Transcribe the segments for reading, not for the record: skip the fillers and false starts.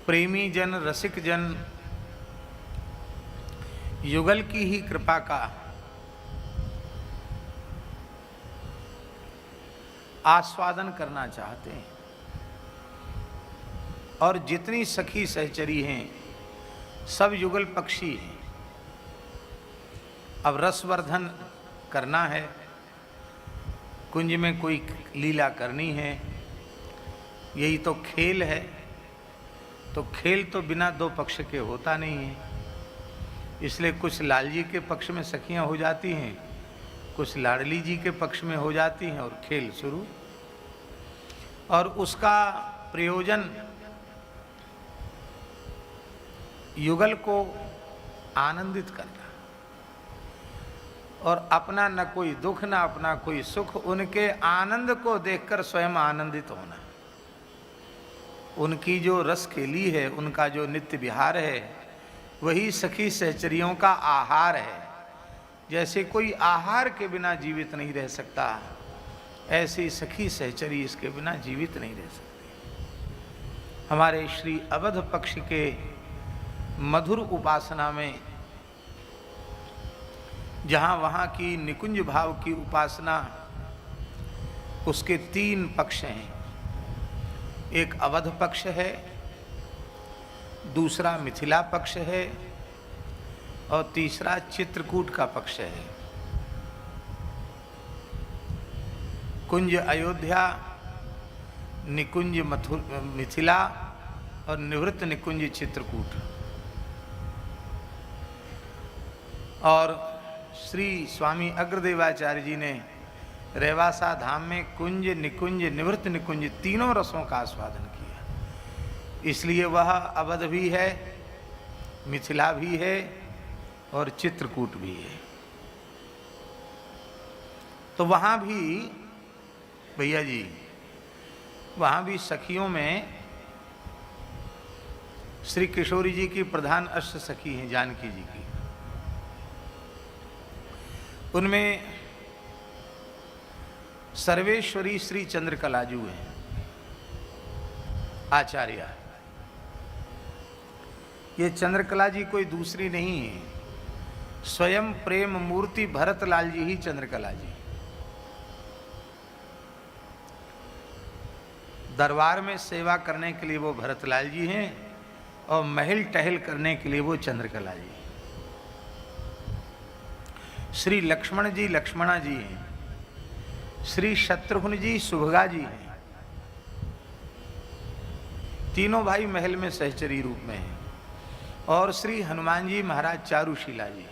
प्रेमी जन, रसिक जन युगल की ही कृपा का आस्वादन करना चाहते हैं। और जितनी सखी सहचरी हैं सब युगल पक्षी हैं। अब रसवर्धन करना है, कुंज में कोई लीला करनी है, यही तो खेल है। तो खेल तो बिना दो पक्ष के होता नहीं है, इसलिए कुछ लाल जी के पक्ष में सखियां हो जाती हैं, कुछ लाडली जी के पक्ष में हो जाती हैं और खेल शुरू। और उसका प्रयोजन युगल को आनंदित करना और अपना न कोई दुख न अपना कोई सुख, उनके आनंद को देखकर स्वयं आनंदित होना। उनकी जो रस खेली है, उनका जो नित्य विहार है, वही सखी सहचरियों का आहार है। जैसे कोई आहार के बिना जीवित नहीं रह सकता, ऐसी सखी सहचरी इसके बिना जीवित नहीं रह सकती। हमारे श्री अवध पक्ष के मधुर उपासना में जहाँ वहाँ की निकुंज भाव की उपासना, उसके 3 पक्ष हैं। एक अवध पक्ष है, दूसरा मिथिला पक्ष है और तीसरा चित्रकूट का पक्ष है। कुंज अयोध्या, निकुंज मिथिला और निवृत्त निकुंज चित्रकूट। और श्री स्वामी अग्रदेवाचार्य जी ने रेवासा धाम में कुंज, निकुंज, निवृत्त निकुंज तीनों रसों का आस्वादन किया। इसलिए वह अवध भी है, मिथिला भी है और चित्रकूट भी है। तो वहाँ भी भैया जी, वहाँ भी सखियों में श्री किशोरी जी की प्रधान अष्ट सखी हैं, जानकी जी की। उनमें सर्वेश्वरी श्री चंद्रकलाजू हैं, आचार्य। ये चंद्रकला जी कोई दूसरी नहीं है, स्वयं प्रेम मूर्ति भरतलाल जी ही चंद्रकला जी। दरबार में सेवा करने के लिए वो भरतलाल जी हैं और महल टहल करने के लिए वो चंद्रकला जी। श्री लक्ष्मण जी लक्ष्मणा जी हैं, श्री शत्रुघ्न जी सुभगा जी हैं। तीनों भाई महल में सहचरी रूप में हैं। और श्री हनुमान जी महाराज चारुशीला जी।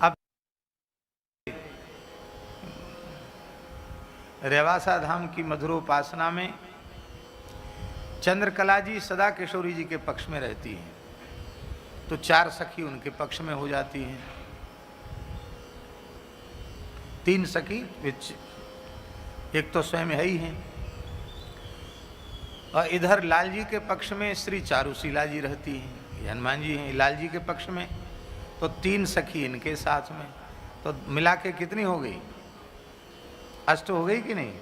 अब रेवासा धाम की मधुरोपासना में चंद्रकला जी सदा किशोरी जी के पक्ष में रहती हैं, तो 4 सखी उनके पक्ष में हो जाती हैं। 3 सखी, एक तो स्वयं है ही हैं, और इधर लाल जी के पक्ष में श्री चारुशीला जी रहती हैं, हनुमान जी हैं लाल जी के पक्ष में, तो 3 सखी इनके साथ में। तो मिला के कितनी हो गई? अष्ट हो गई कि नहीं?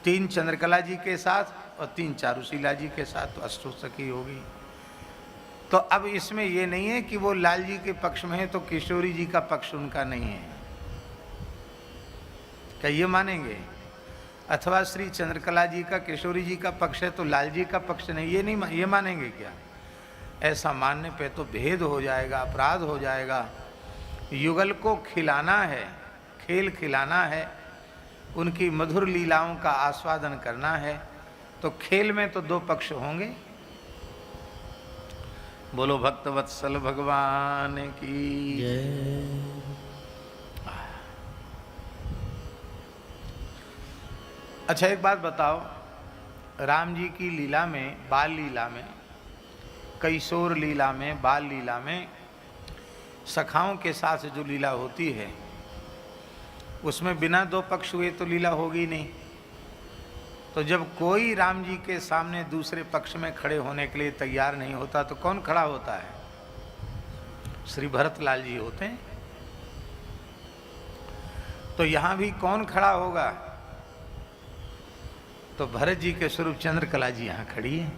3 चंद्रकला जी के साथ और 3 चारुशीला जी के साथ, तो अष्टो सखी हो गई। तो अब इसमें ये नहीं है कि वो लाल जी के पक्ष में है तो किशोरी जी का पक्ष उनका नहीं है, क्या ये मानेंगे? अथवा श्री चंद्रकला जी का किशोरी जी का पक्ष है तो लाल जी का पक्ष नहीं, ये नहीं ये मानेंगे क्या? ऐसा मानने पे तो भेद हो जाएगा, अपराध हो जाएगा। युगल को खिलाना है, खेल खिलाना है, उनकी मधुर लीलाओं का आस्वादन करना है, तो खेल में तो 2 पक्ष होंगे। बोलो भक्तवत्सल भगवान की जय। अच्छा एक बात बताओ, राम जी की लीला में, बाल लीला में, कैशोर लीला में, बाल लीला में सखाओं के साथ जो लीला होती है उसमें बिना 2 पक्ष हुए तो लीला होगी नहीं। तो जब कोई राम जी के सामने दूसरे पक्ष में खड़े होने के लिए तैयार नहीं होता तो कौन खड़ा होता है? श्री भरतलाल जी होते हैं। तो यहाँ भी कौन खड़ा होगा? तो भरत जी के स्वरूप चंद्रकला जी यहाँ खड़ी है।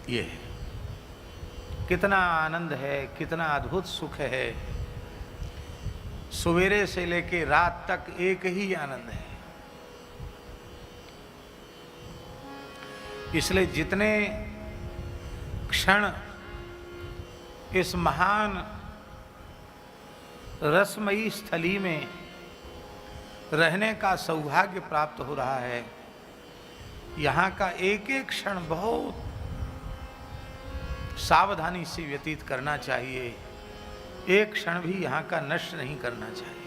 ये है, कितना आनंद है, कितना अद्भुत सुख है। सवेरे से लेके रात तक एक ही आनंद है। इसलिए जितने क्षण इस महान रसमयी स्थली में रहने का सौभाग्य प्राप्त हो रहा है, यहाँ का एक एक क्षण बहुत सावधानी से व्यतीत करना चाहिए। एक क्षण भी यहाँ का नष्ट नहीं करना चाहिए।